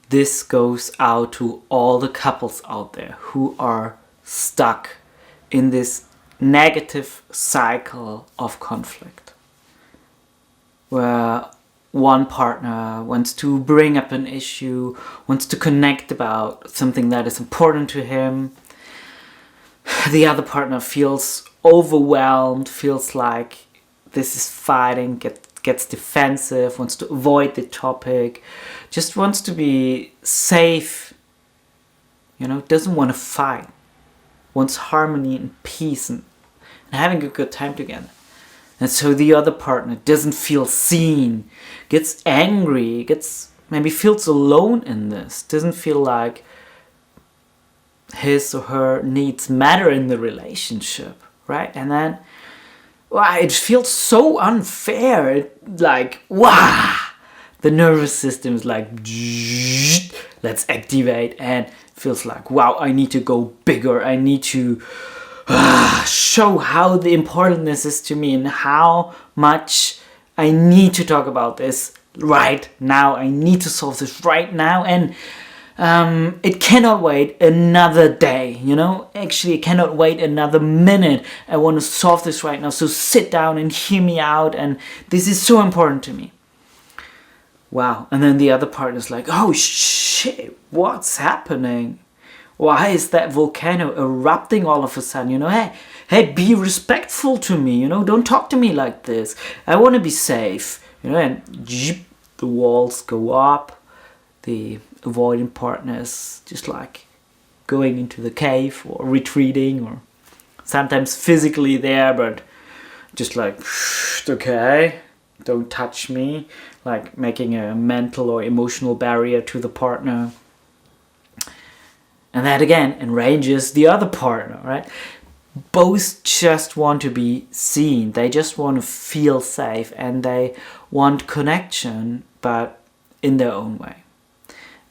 this goes out to all the couples out there who are stuck in this negative cycle of conflict, where one partner wants to bring up an issue, wants to connect about something that is important to him. The other partner feels overwhelmed, feels like this is fighting, gets defensive, wants to avoid the topic, just wants to be safe, doesn't want to fight, wants harmony and peace and having a good time together. And so the other partner doesn't feel seen, gets angry, maybe feels alone in this, doesn't feel like his or her needs matter in the relationship, right? And then, it feels so unfair. The nervous system is like, let's activate, and feels like, I need to go bigger. I need to show how the important this is to me and how much I need to talk about this right now. I need to solve this right now, and it cannot wait another day, Actually, it cannot wait another minute. I want to solve this right now, so sit down and hear me out, and this is so important to me. Wow. And then the other partner's like, oh shit, what's happening? Why is that volcano erupting all of a sudden? Hey, be respectful to me, don't talk to me like this. I want to be safe, and the walls go up. The avoiding partners just like going into the cave or retreating, or sometimes physically there, but just like, okay, don't touch me, like making a mental or emotional barrier to the partner. And that again enrages the other partner, right? Both just want to be seen. They just want to feel safe, and they want connection, but in their own way.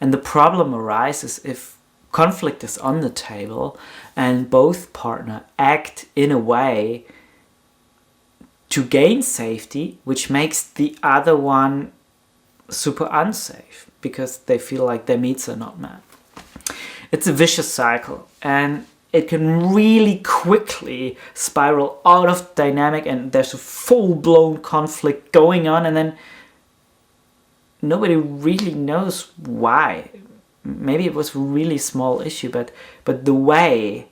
And the problem arises if conflict is on the table and both partners act in a way to gain safety, which makes the other one super unsafe because they feel like their needs are not met. It's a vicious cycle, and it can really quickly spiral out of dynamic, and there's a full-blown conflict going on, and then nobody really knows why. Maybe it was a really small issue, but the way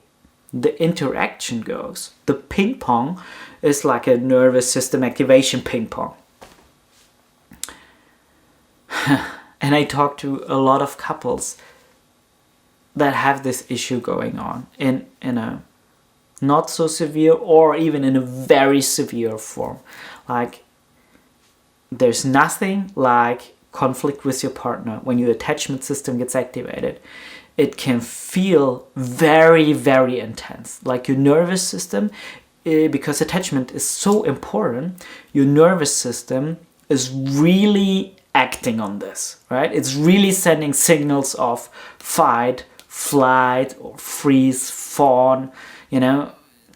the interaction goes, the ping pong is like a nervous system activation ping pong. And I talk to a lot of couples that have this issue going on in a not so severe or even in a very severe form. Like, there's nothing like conflict with your partner when your attachment system gets activated. It can feel very, very intense. Like your nervous system, because attachment is so important, your nervous system is really acting on this, right? It's really sending signals of fight, flight, or freeze, fawn,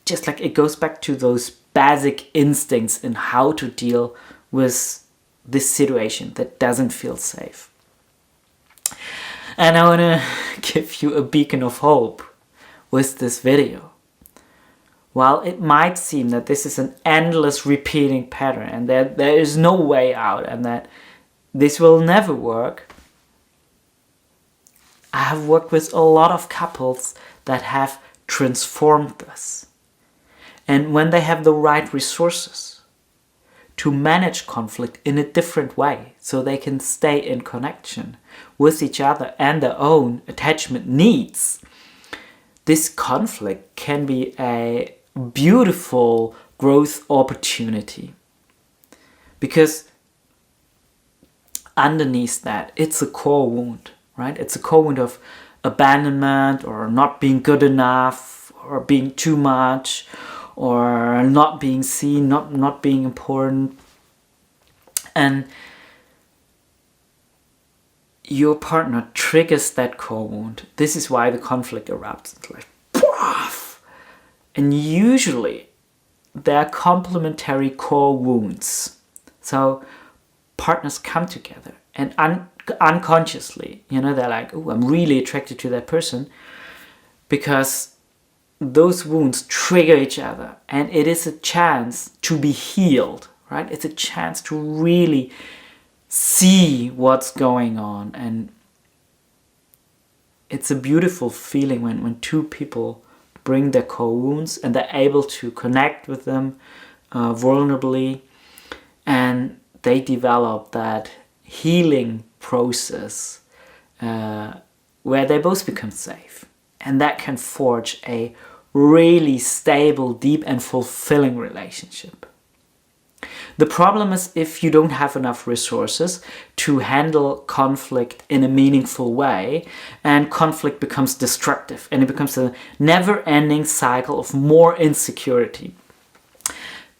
just like it goes back to those basic instincts in how to deal with this situation that doesn't feel safe. And I want to give you a beacon of hope with this video. While it might seem that this is an endless repeating pattern and that there is no way out and that this will never work, I have worked with a lot of couples that have transformed this. And when they have the right resources to manage conflict in a different way, so they can stay in connection with each other and their own attachment needs, this conflict can be a beautiful growth opportunity. Because underneath that, it's a core wound, right? It's a core wound of abandonment or not being good enough or being too much or not being seen, not being important. And your partner triggers that core wound. This is why the conflict erupts. It's like, poof! And usually they're complementary core wounds. So partners come together and unconsciously, they're like, oh, I'm really attracted to that person, because those wounds trigger each other, and it is a chance to be healed, right? It's a chance to really see what's going on. And it's a beautiful feeling when two people bring their core wounds and they're able to connect with them vulnerably, and they develop that healing process where they both become safe, and that can forge a really stable, deep and fulfilling relationship. The problem is if you don't have enough resources to handle conflict in a meaningful way, and conflict becomes destructive, and it becomes a never-ending cycle of more insecurity,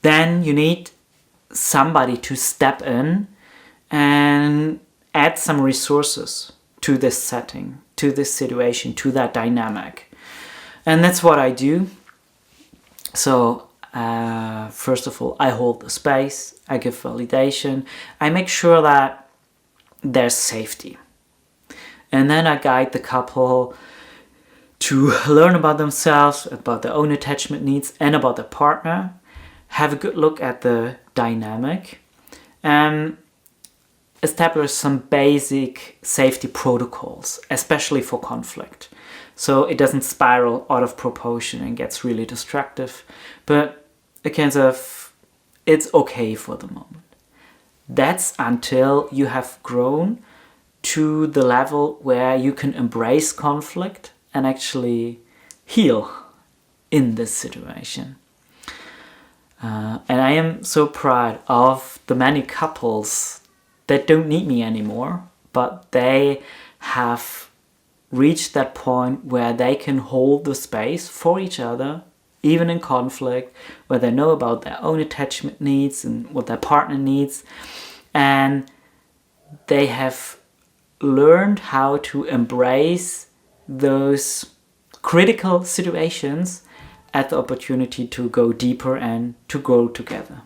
then you need somebody to step in and add some resources to this setting, to this situation, to that dynamic. And that's what I do. So first of all, I hold the space, I give validation, I make sure that there's safety. And then I guide the couple to learn about themselves, about their own attachment needs, and about their partner. Have a good look at the dynamic, and establish some basic safety protocols, especially for conflict, so it doesn't spiral out of proportion and gets really destructive. But it's okay for the moment. That's until you have grown to the level where you can embrace conflict and actually heal in this situation. And I am so proud of the many couples that don't need me anymore, but they have reached that point where they can hold the space for each other, even in conflict, where they know about their own attachment needs and what their partner needs, and they have learned how to embrace those critical situations at the opportunity to go deeper and to grow together.